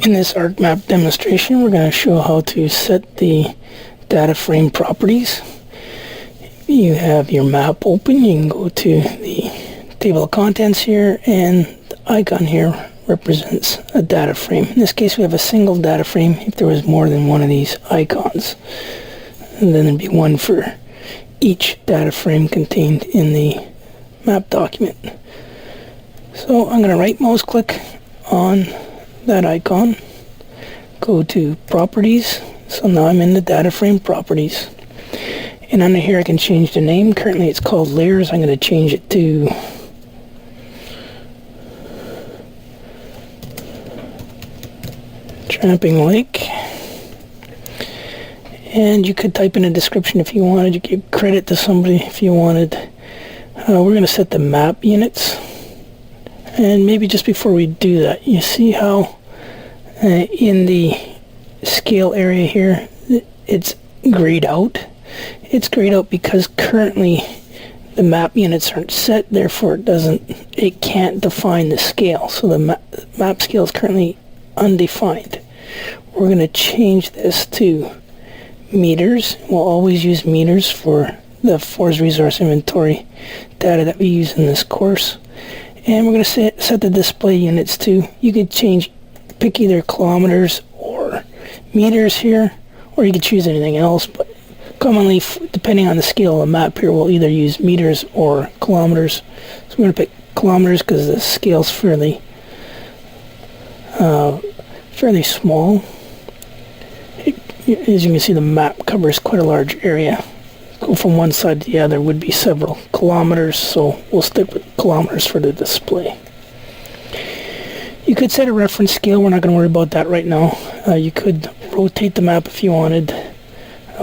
In this ArcMap demonstration, we're going to show how to set the data frame properties. You have your map open, you can go to the table of contents here, and the icon here represents a data frame. In this case, we have a single data frame. If there was more than one of these icons, and then there'd be one for each data frame contained in the map document. So I'm going to right mouse click on that icon, go to properties. So now I'm in the data frame properties, and under here I can change the name. Currently it's called layers. I'm going to change it to Tramping Lake, and you could type in a description if you wanted. You could credit to somebody if you wanted. We're going to set the map units. And maybe just before we do that, you see how in the scale area here, it's grayed out. It's grayed out because currently the map units aren't set, therefore it can't define the scale. So the map scale is currently undefined. We're going to change this to meters. We'll always use meters for the forest resource inventory data that we use in this course. And we're going to set the display units to, you could pick either kilometers or meters here, or you could choose anything else, but commonly, depending on the scale of the map here, we'll either use meters or kilometers. So we're going to pick kilometers because the scale's fairly small. As you can see, the map covers quite a large area. Go from one side to the other would be several kilometers, so we'll stick with kilometers for the display. You could set a reference scale. We're not going to worry about that right now. You could rotate the map if you wanted.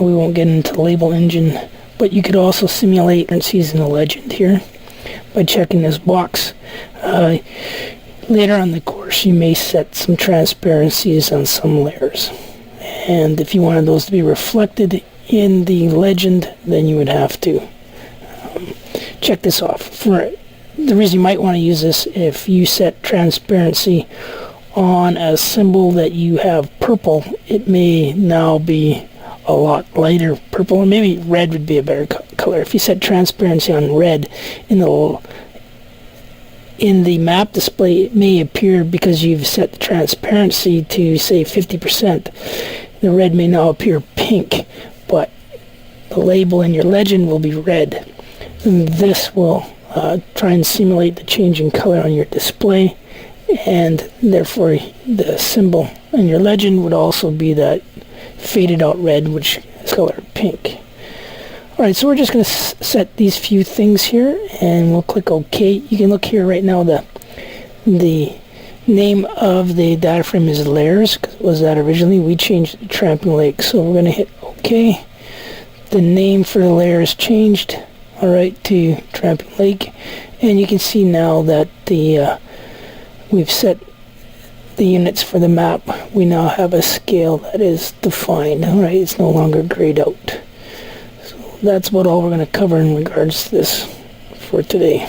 We won't get into the label engine, but you could also simulate transparencies in the legend here by checking this box. Later on in the course, you may set some transparencies on some layers, and if you wanted those to be reflected in the legend, then you would have to check this off. For the reason you might want to use this, if you set transparency on a symbol that you have purple, it may now be a lot lighter purple, or maybe red would be a better color. If you set transparency on red in the map display, it may appear, because you've set the transparency to say 50%, the red may now appear pink, but the label in your legend will be red. And this will try and simulate the change in color on your display, and therefore the symbol in your legend would also be that faded out red, which is colored pink. Alright, so we're just going to set these few things here, and we'll click OK. You can look here right now, the name of the data frame is layers, because it was that originally. We changed it to Tramping Lake, so we're going to hit OK. The name for the layer is changed, alright, to Tramping Lake, and you can see now that we've set the units for the map. We now have a scale that is defined. Alright, it's no longer grayed out. So that's about all we're going to cover in regards to this for today.